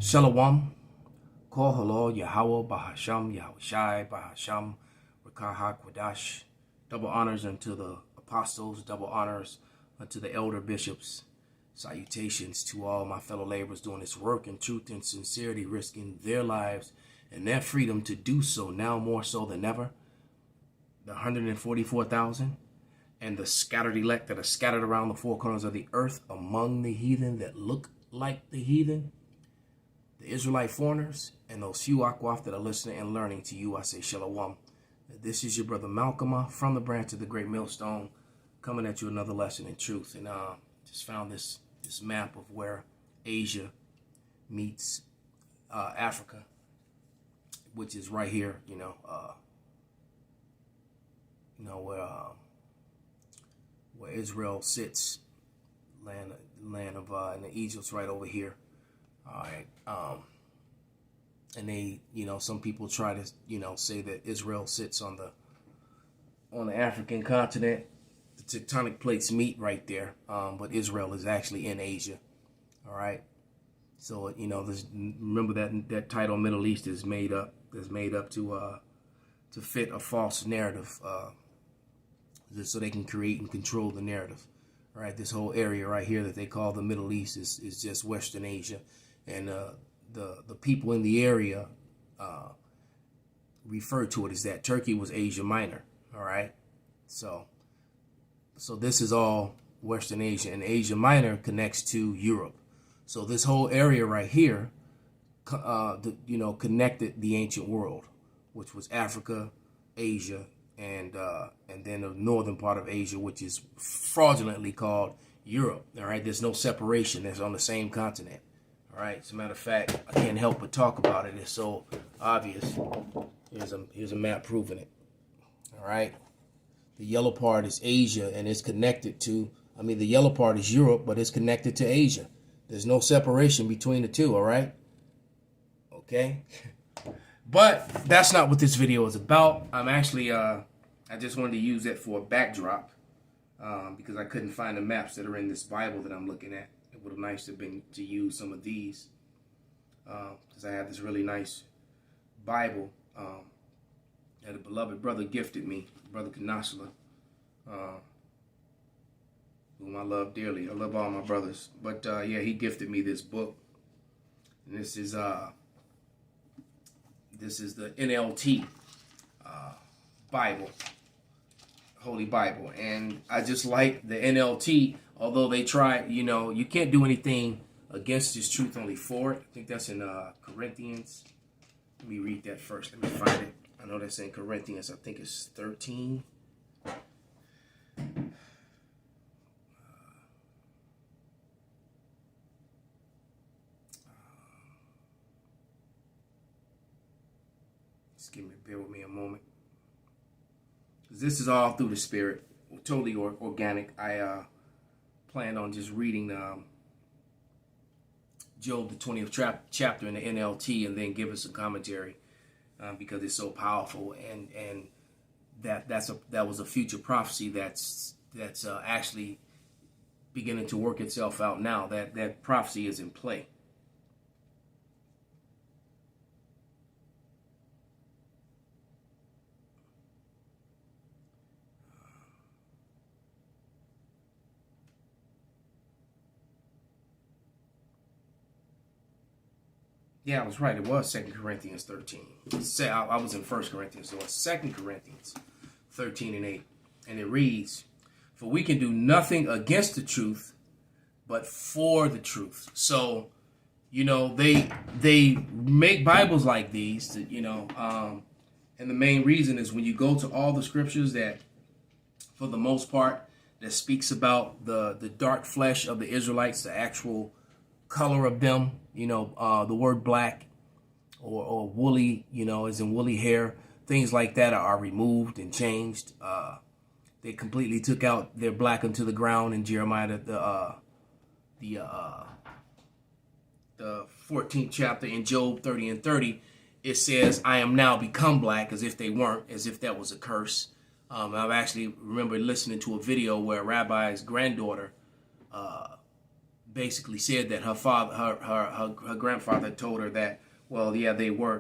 Shalom, Kol Halal, Yahawah, Bahasham, Yahawashi, Bahasham, Rawchaa, Qadash. Double honors unto the apostles, double honors unto the elder bishops. Salutations to all my fellow laborers doing this work in truth and sincerity, risking their lives and their freedom to do so now more so than ever. The 144,000 and the scattered elect that are scattered around the four corners of the earth among the heathen that look like the heathen, the Israelite foreigners, and those few Akwaf that are listening and learning. To you I say Shalom. This is your brother Malcolm from the branch of the Great Millstone, coming at you another lesson in truth. And just found this map of where Asia meets Africa, which is right here. Where Israel sits, land of and Egypt's right over here. All right. And they, some people try to, say that Israel sits on the African continent. The tectonic plates meet right there. But Israel is actually in Asia. All right. So, remember that title Middle East is made up to fit a false narrative, so they can create and control the narrative. All right. This whole area right here that they call the Middle East is just Western Asia. And the people in the area refer to it as that. Turkey was Asia Minor, all right? So this is all Western Asia, and Asia Minor connects to Europe. So this whole area right here, connected the ancient world, which was Africa, Asia, and then the northern part of Asia, which is fraudulently called Europe, all right? There's no separation. It's on the same continent. All right. As a matter of fact, I can't help but talk about it. It's so obvious. Here's a map proving it. All right. The yellow part is Asia, and it's connected to. The yellow part is Europe, but it's connected to Asia. There's no separation between the two. All right. Okay. But that's not what this video is about. I'm actually. I just wanted to use that for a backdrop because I couldn't find the maps that are in this Bible that I'm looking at. It would have nice to have been to use some of these because I have this really nice Bible that a beloved brother gifted me, Brother Kanasala, whom I love dearly. I love all my brothers, but yeah, he gifted me this book, and this is the NLT Bible, Holy Bible, and I just like the NLT. Although they try, you can't do anything against this truth, only for it. I think that's in Corinthians. Let me read that first. Let me find it. I know that's in Corinthians. I think it's 13. Bear with me a moment. This is all through the Spirit, totally organic. I planned on just reading Job, the 20th chapter in the NLT, and then give us a commentary because it's so powerful, and that was a future prophecy that's actually beginning to work itself out now. That prophecy is in play. Yeah, I was right. It was 2 Corinthians 13. I was in 1 Corinthians, so it's 2 Corinthians 13 and 8. And it reads, "For we can do nothing against the truth, but for the truth." So, they make Bibles like these, and the main reason is when you go to all the scriptures that, for the most part, that speaks about the dark flesh of the Israelites, the actual color of them, the word black or woolly, as in woolly hair, things like that are removed and changed. They completely took out their black unto the ground in Jeremiah, the 14th chapter. In Job 30 and 30, it says, "I am now become black," as if they weren't, as if that was a curse. I've actually remember listening to a video where a rabbi's granddaughter basically said that her father, her grandfather told her that, well, yeah, they were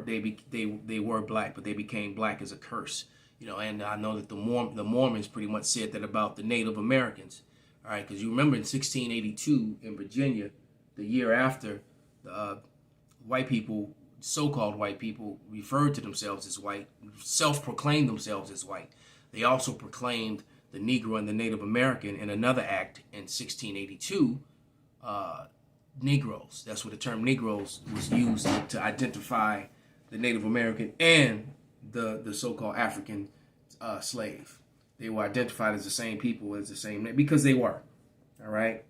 black, but they became black as a curse. You know, and I know that the Mormons pretty much said that about the Native Americans. All right, because you remember in 1682 in Virginia, the year after, white people, so-called white people, referred to themselves as white, self-proclaimed themselves as white. They also proclaimed the Negro and the Native American in another act in 1682, Negroes. That's where the term Negroes was used to identify the Native American and the so-called African slave. They were identified as the same people, as the same name, because they were, all right?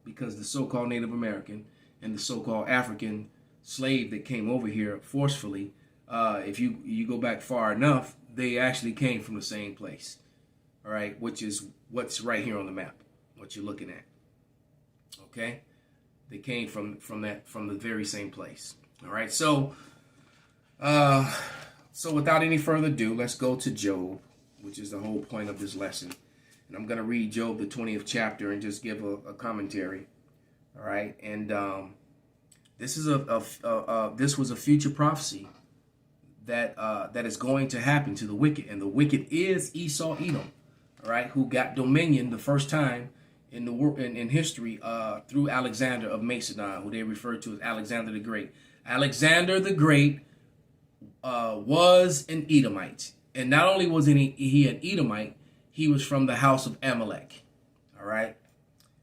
Because the so-called Native American and the so-called African slave that came over here forcefully, if you go back far enough, they actually came from the same place, all right? Which is what's right here on the map, what you're looking at, okay? They came from the very same place, all right? So without any further ado, let's go to Job, which is the whole point of this lesson. And I'm going to read Job, the 20th chapter, and just give a commentary. All right. And this is this was a future prophecy that is going to happen to the wicked. And the wicked is Esau, Edom, all right, who got dominion the first time in the in history through Alexander of Macedon, who they refer to as Alexander the Great. Alexander the Great was an Edomite. And not only was he an Edomite, he was from the house of Amalek. All right.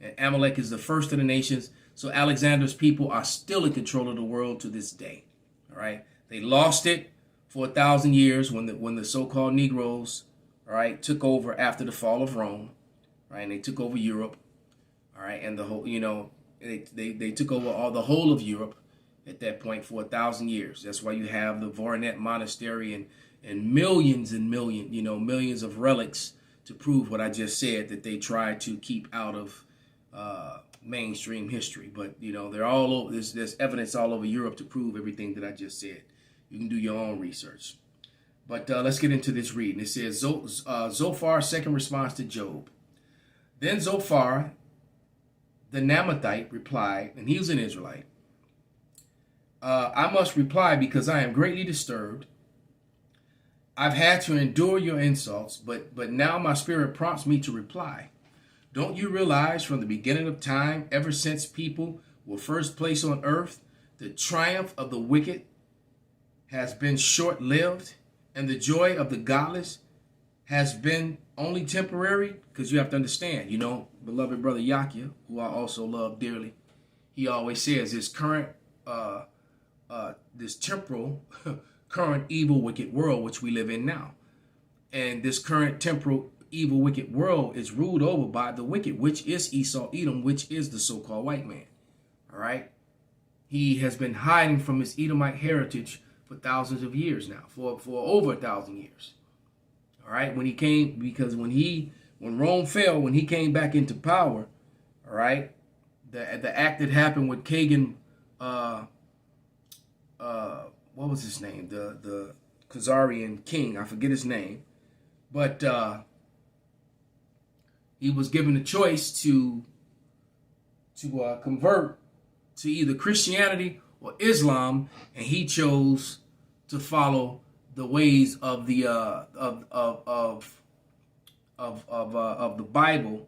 And Amalek is the first of the nations. So Alexander's people are still in control of the world to this day. All right. They lost it for 1,000 years when the so-called Negroes, all right, took over after the fall of Rome. Right. And they took over Europe. All right. And the whole, you know, they took over the whole of Europe at that point for 1,000 years. That's why you have the Voronet Monastery and millions and millions of relics to prove what I just said, that they tried to keep out of mainstream history. But, you know, they're all over. There's evidence all over Europe to prove everything that I just said. You can do your own research. But let's get into this reading. It says, Zophar's second response to Job. Then Zophar, the Namathite, replied, and he was an Israelite, I must reply because I am greatly disturbed. I've had to endure your insults, but now my spirit prompts me to reply. Don't you realize from the beginning of time, ever since people were first placed on earth, the triumph of the wicked has been short-lived, and the joy of the godless has been only temporary? Because you have to understand, you know, beloved brother Yahawah, who I also love dearly, he always says this this temporal current evil wicked world which we live in now, and this current temporal evil wicked world is ruled over by the wicked, which is Esau Edom, which is the so-called white man. All right, he has been hiding from his Edomite heritage for thousands of years now, for over 1,000 years. All right, when he came, because when Rome fell, when he came back into power, all right, the act that happened with Kagan, what was his name? The Khazarian king, I forget his name, but he was given a choice to convert to either Christianity or Islam, and he chose to follow the ways of the Bible.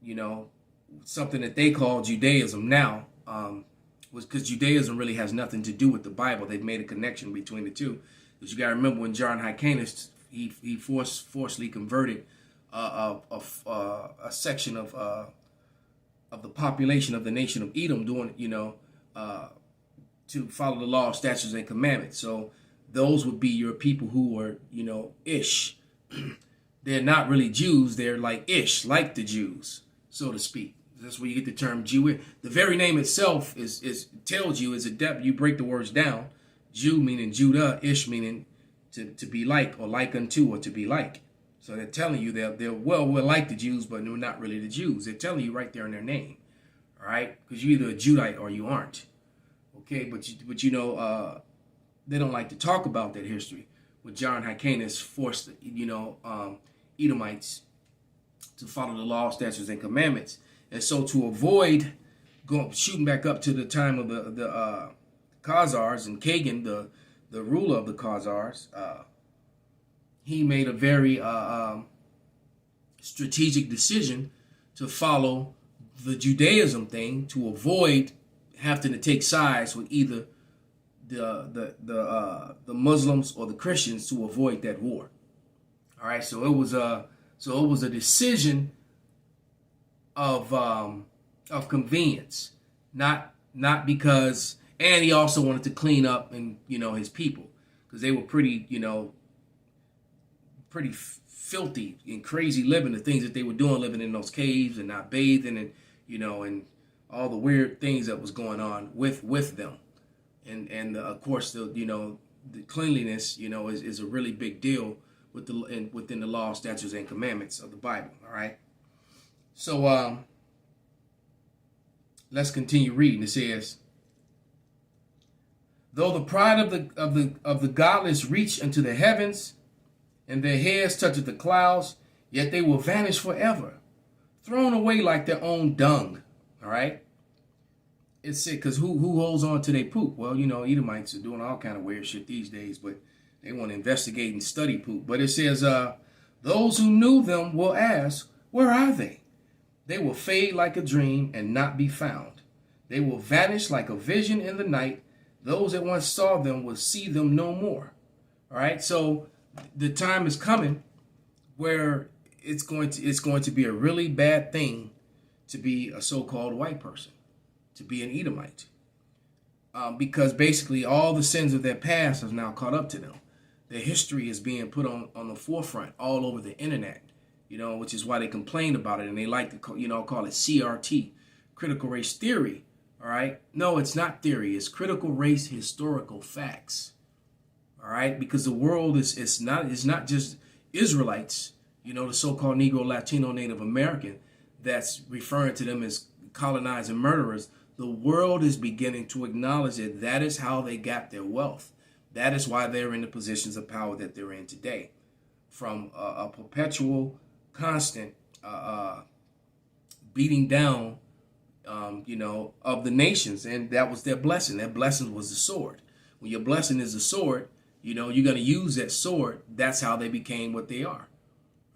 You know, something that they call Judaism now. Was because Judaism really has nothing to do with the Bible. They've made a connection between the two. Because you got to remember when John Hyrcanus, he forcibly converted a section of the population of the nation of Edom, doing, you know, to follow the law, statutes, and commandments. So those would be your people who were, you know, Ish. They're not really Jews. They're like Ish, like the Jews, so to speak. That's where you get the term Jew. The very name itself tells you, is a depth. You break the words down. Jew meaning Judah, Ish meaning to be like, or like unto, or to be like. So they're telling you we're like the Jews, but we're not really the Jews. They're telling you right there in their name. All right? Because you're either a Judite or you aren't. Okay? But you know, they don't like to talk about that history. When John Hyrcanus forced, you know, Edomites to follow the law, statutes, and commandments. And so to avoid shooting back up to the time of the Khazars and Kagan, the ruler of the Khazars, he made a very strategic decision to follow the Judaism thing to avoid having to take sides with either the Muslims or the Christians to avoid that war. All right, so it was a decision of convenience, not because, and he also wanted to clean up and his people, because they were pretty filthy and crazy living, the things that they were doing, living in those caves and not bathing, and and all the weird things that was going on with them, and of course the cleanliness is a really big deal within the law, statutes, and commandments of the Bible. All right, so let's continue reading. It says, though the pride of the godless reach unto the heavens, and their heads toucheth the clouds, yet they will vanish forever, thrown away like their own dung. All right. It's sick, because who holds on to their poop? Well, Edomites are doing all kind of weird shit these days, but they want to investigate and study poop. But it says, those who knew them will ask, where are they? They will fade like a dream and not be found. They will vanish like a vision in the night. Those that once saw them will see them no more. All right. So the time is coming where it's going to be a really bad thing to be a so-called white person, to be an Edomite, because basically all the sins of their past have now caught up to them. Their history is being put on the forefront all over the internet, which is why they complain about it, and they like to call it CRT, critical race theory. All right, no, it's not theory. It's critical race historical facts. All right, because the world is not just Israelites, the so-called Negro, Latino, Native American, that's referring to them as colonizing murderers. The world is beginning to acknowledge that is how they got their wealth. That is why they're in the positions of power that they're in today, from a perpetual, constant beating down, of the nations, and that was their blessing. Their blessing was the sword. When your blessing is the sword, you're going to use that sword. That's how they became what they are.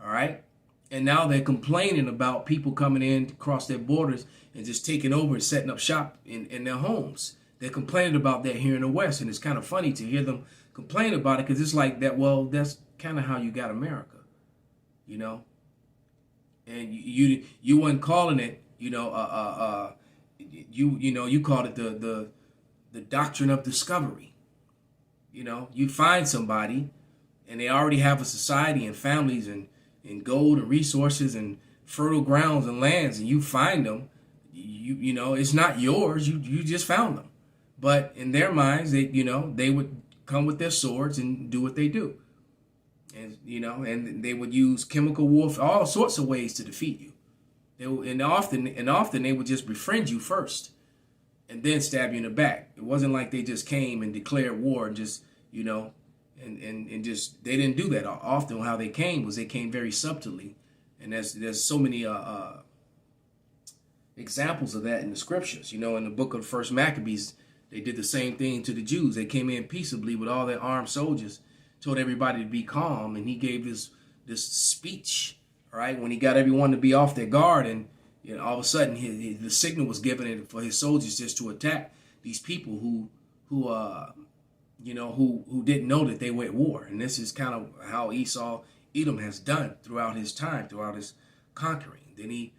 All right. And now they're complaining about people coming in across their borders and just taking over and setting up shop in their homes. They're complaining about that here in the West. And it's kind of funny to hear them complain about it, because it's like that. Well, that's kind of how you got America, and you weren't calling it, you called it the doctrine of discovery. You find somebody and they already have a society and families and gold and resources and fertile grounds and lands, and you find them, it's not yours. You just found them. But in their minds, they would come with their swords and do what they do. And, and they would use chemical warfare, all sorts of ways to defeat you. And often they would just befriend you first and then stab you in the back. It wasn't like they just came and declared war and just, and just, they didn't do that. Often how they came was they came very subtly. And there's so many examples of that in the scriptures. In the book of the First Maccabees, they did the same thing to the Jews. They came in peaceably with all their armed soldiers, told everybody to be calm, and he gave this speech, all right, when he got everyone to be off their guard, and all of a sudden the signal was given for his soldiers just to attack these people who didn't know that they were at war. And this is kind of how Edom has done throughout his time, throughout his conquering. Then the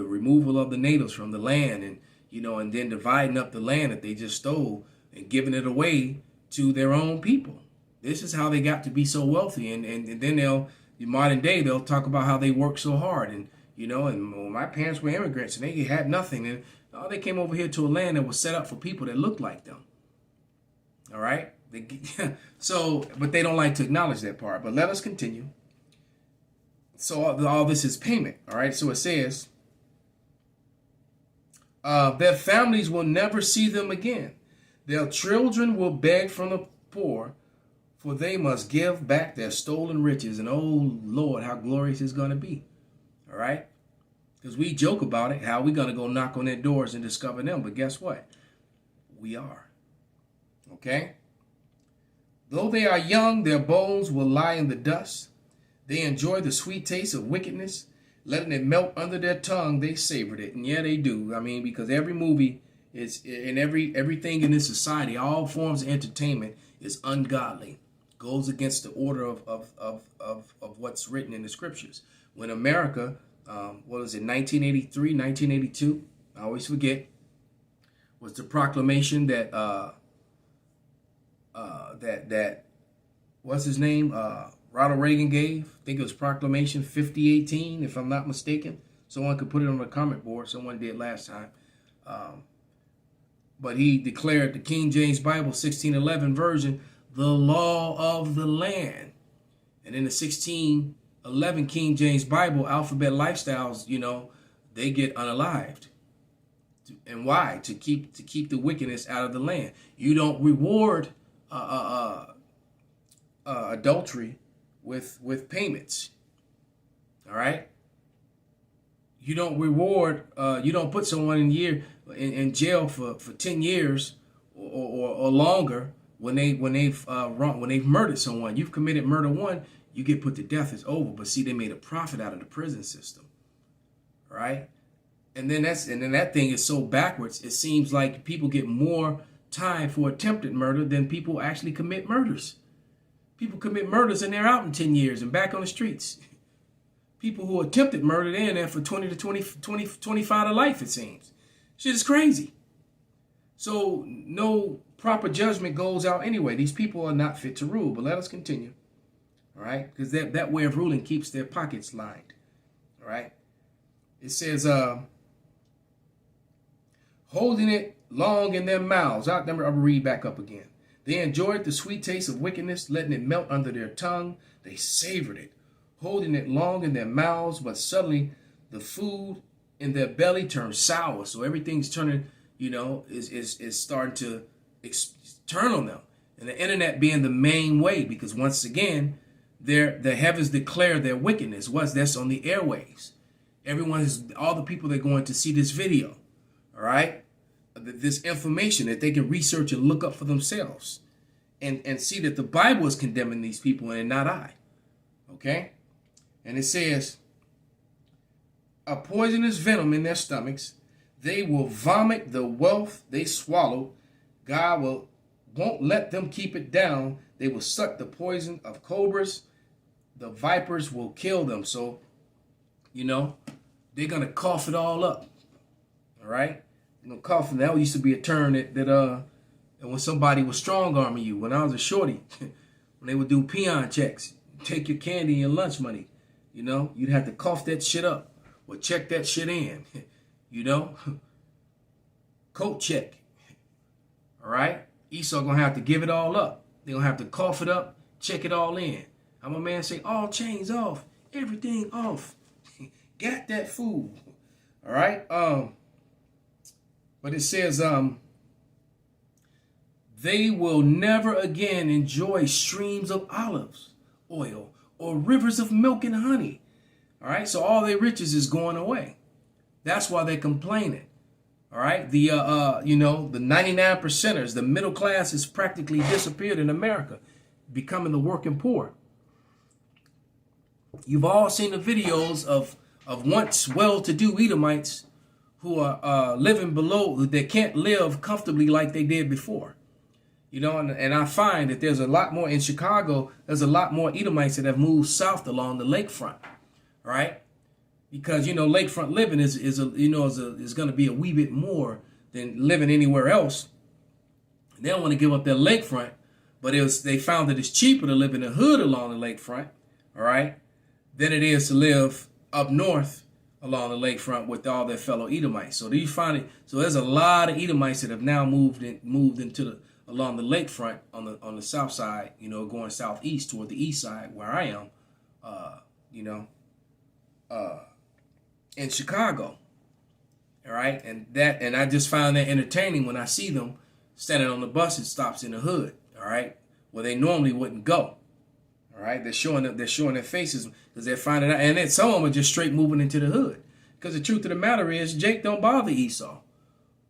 removal of the natives from the land, and and then dividing up the land that they just stole and giving it away to their own people. This is how they got to be so wealthy. And then in modern day, they'll talk about how they worked so hard. And, and my parents were immigrants and they had nothing. And they came over here to a land that was set up for people that looked like them. All right. But they don't like to acknowledge that part. But let us continue. So all this is payment. All right. So it says, their families will never see them again. Their children will beg from the poor, for they must give back their stolen riches. And oh, Lord, how glorious it's going to be. All right. Because we joke about it, how we going to go knock on their doors and discover them. But guess what? We are. Okay? Though they are young, their bones will lie in the dust. They enjoy the sweet taste of wickedness. Letting it melt under their tongue, they savored it. And yeah, they do. I mean, because every movie is, and everything in this society, all forms of entertainment is ungodly. Goes against the order of what's written in the scriptures. When America, what was it, 1983, 1982, I always forget, was the proclamation that, what's his name, Ronald Reagan gave. I think it was Proclamation 5018, if I'm not mistaken. Someone could put it on the comment board. Someone did last time. But he declared the King James Bible 1611 version, the law of the land. And in the 1611 King James Bible, alphabet lifestyles, you know, they get unalived. And why? To keep the wickedness out of the land. You don't reward adultery with payments. All right. You don't reward. You don't put someone in jail for 10 years or longer when they've murdered someone. You've committed murder one, you get put to death. It's over. But see, they made a profit out of the prison system. All right. And then that thing is so backwards. It seems like people get more time for attempted murder than people actually commit murders. People commit murders and they're out in 10 years and back on the streets. People who attempted murder, they're in there for 20 to 25 to life, it seems. Shit is crazy. So no proper judgment goes out anyway. These people are not fit to rule, but let us continue. All right? Because that way of ruling keeps their pockets lined. All right? It says, holding it long in their mouths. I'll read back up again. They enjoyed the sweet taste of wickedness, letting it melt under their tongue. They savored it, holding it long in their mouths, but suddenly the food in their belly turned sour. So everything's turning, you know, is starting to turn on them. And the internet being the main way, because once again, the heavens declare their wickedness. That's on the airwaves. All the people that are going to see this video, all right? This information that they can research and look up for themselves and see that the Bible is condemning these people and not I. Okay? And it says, a poisonous venom in their stomachs. They will vomit the wealth they swallowed. God won't let them keep it down. They will suck the poison of cobras. The vipers will kill them. So, you know, they're going to cough it all up. All right? You know, coughing, that used to be a term that when somebody was strong-arming you, when I was a shorty, when they would do peon checks, take your candy and your lunch money, you know, you'd have to cough that shit up or check that shit in, you know, coat check, all right? Esau gonna have to give it all up. They're gonna have to cough it up, check it all in. I'm a man say, all chains off, everything off, got that food, all right? But it says, they will never again enjoy streams of olives oil or rivers of milk and honey. All right. So all their riches is going away. That's why they're complaining. All right. The 99%ers, the middle class has practically disappeared in America, becoming the working poor. You've all seen the videos of once well-to-do Edomites who are living below, they can't live comfortably like they did before. You know, and I find that there's a lot more in Chicago, there's a lot more Edomites that have moved south along the lakefront, right? Because, you know, lakefront living is going to be a wee bit more than living anywhere else. They don't want to give up their lakefront, but they found that it's cheaper to live in the hood along the lakefront, all right, than it is to live up north along the lakefront with all their fellow Edomites. So there's a lot of Edomites that have now moved along the lakefront on the south side, you know, going southeast toward the east side where I am, in Chicago. All right, and I just find that entertaining when I see them standing on the bus and stops in the hood. All right, where they normally wouldn't go. All right, they're showing their faces because they're finding out, and then some of them are just straight moving into the hood Because the truth of the matter is, Jake don't bother Esau.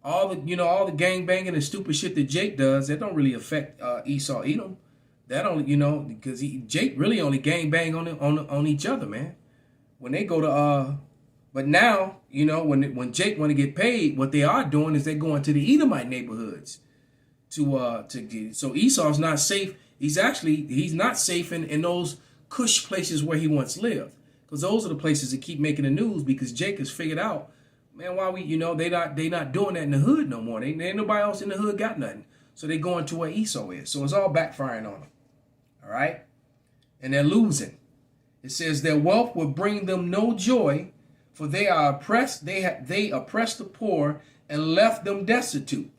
All the gang banging and stupid shit that Jake does, that don't really affect Esau Edom. That only, because Jake really only gang bang on each other, man. When they go to but now, when Jake want to get paid, what they are doing is they're going to the Edomite neighborhoods to get. So Esau's not safe. He's not safe in those cush places where he once lived, because those are the places that keep making the news, because Jake has figured out, man, why they not doing that in the hood no more. They ain't nobody else in the hood got nothing. So they going to where Esau is. So it's all backfiring on them. All right? And they're losing. It says their wealth will bring them no joy, for they are oppressed. They oppressed the poor and left them destitute.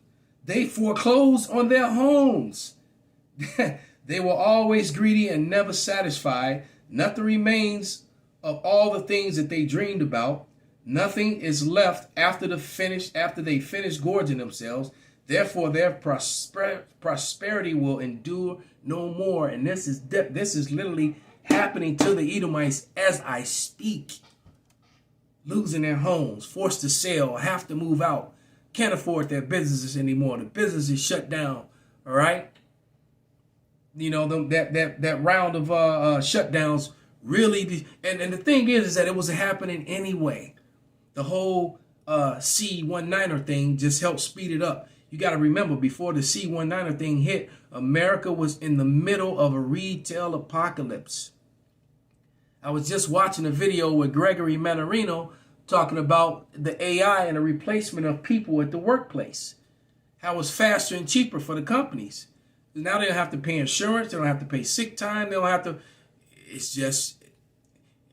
They foreclosed on their homes. They were always greedy and never satisfied. Nothing remains of all the things that they dreamed about. Nothing is left after they finish gorging themselves. Therefore, their prosperity will endure no more. And this is literally happening to the Edomites as I speak. Losing their homes, forced to sell, have to move out, can't afford their businesses anymore. The business is shut down. All right. That round of shutdowns really, and the thing is that it was happening anyway. The whole C-19er thing just helped speed it up. You got to remember, before the C-19er thing hit, America was in the middle of a retail apocalypse. I was just watching a video with Gregory Manarino talking about the AI and the replacement of people at the workplace. How it's faster and cheaper for the companies. Now they don't have to pay insurance. They don't have to pay sick time. They don't have to. It's just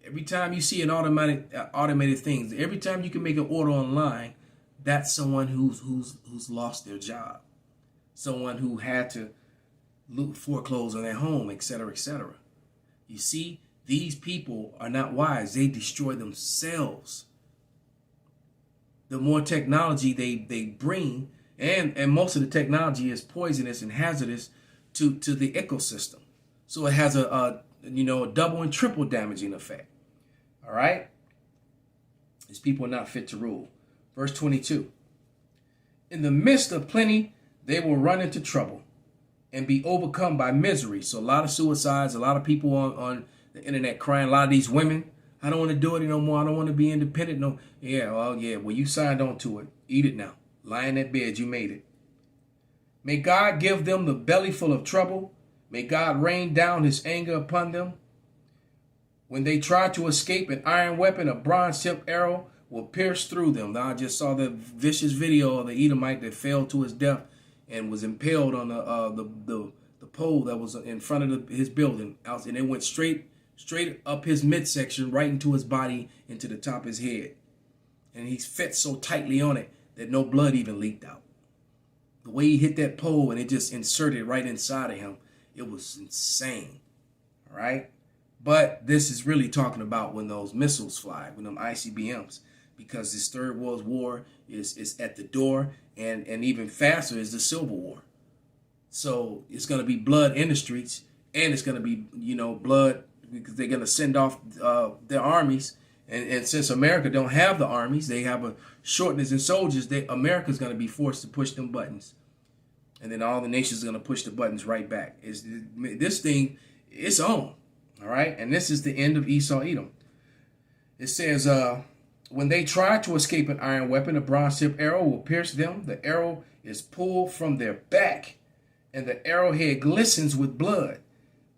every time you see an automated things, every time you can make an order online, that's someone who's lost their job, someone who had to foreclose on their home, etc., etc. You see, these people are not wise. They destroy themselves. The more technology they bring, and most of the technology is poisonous and hazardous to the ecosystem. So it has a double and triple damaging effect. All right? These people are not fit to rule. Verse 22. In the midst of plenty, they will run into trouble and be overcome by misery. So a lot of suicides, a lot of people on the internet crying, a lot of these women, I don't want to do it no more. I don't want to be independent. No. Yeah, well, you signed on to it. Eat it now. Lie in that bed. You made it. May God give them the belly full of trouble. May God rain down his anger upon them. When they try to escape, an iron weapon, a bronze-tipped arrow will pierce through them. Now, I just saw the vicious video of the Edomite that fell to his death and was impaled on the pole that was in front of his building. And it went straight up his midsection, right into his body, into the top of his head. And he fit so tightly on it that no blood even leaked out. The way he hit that pole and it just inserted right inside of him, it was insane. All right? But this is really talking about when those missiles fly, when them ICBMs, because this Third World War is at the door, and even faster is the Civil War. So it's going to be blood in the streets, and it's going to be, blood, because they're going to send off their armies. And since America don't have the armies, they have a shortness in soldiers, America's going to be forced to push them buttons. And then all the nations are going to push the buttons right back. This thing, it's on. All right. And this is the end of Esau Edom. It says, when they try to escape an iron weapon, a bronze-tipped arrow will pierce them. The arrow is pulled from their back, and the arrowhead glistens with blood.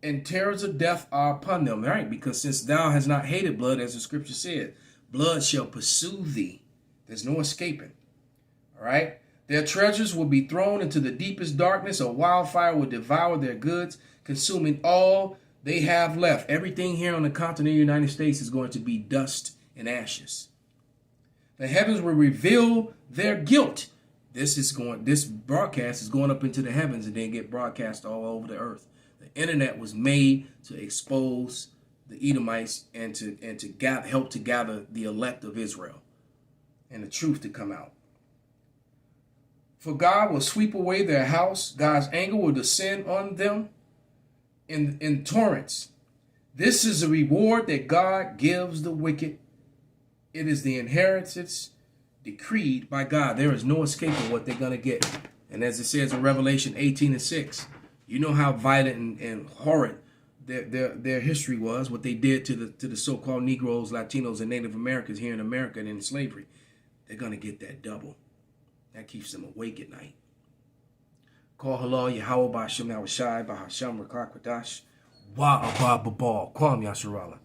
And terrors of death are upon them, right? Because since thou hast not hated blood, as the scripture said, blood shall pursue thee. There's no escaping. All right? Their treasures will be thrown into the deepest darkness. A wildfire will devour their goods, consuming all they have left. Everything here on the continent of the United States is going to be dust and ashes. The heavens will reveal their guilt. This broadcast is going up into the heavens and then get broadcast all over the earth. The internet was made to expose the Edomites and to help to gather the elect of Israel and the truth to come out. For God will sweep away their house. God's anger will descend on them in torrents. This is a reward that God gives the wicked It is the inheritance decreed by God. There is no escaping what they're going to get. And as it says in Revelation 18:6, you know how violent and horrid their history was, what they did to the so-called Negroes, Latinos, and Native Americans here in America and in slavery. They're going to get that double. That keeps them awake at night. Call Halal, Yahawah, Sham, Yahawashi, Sham, Qadash, Qadash, Qadash, Kwam Yasharala.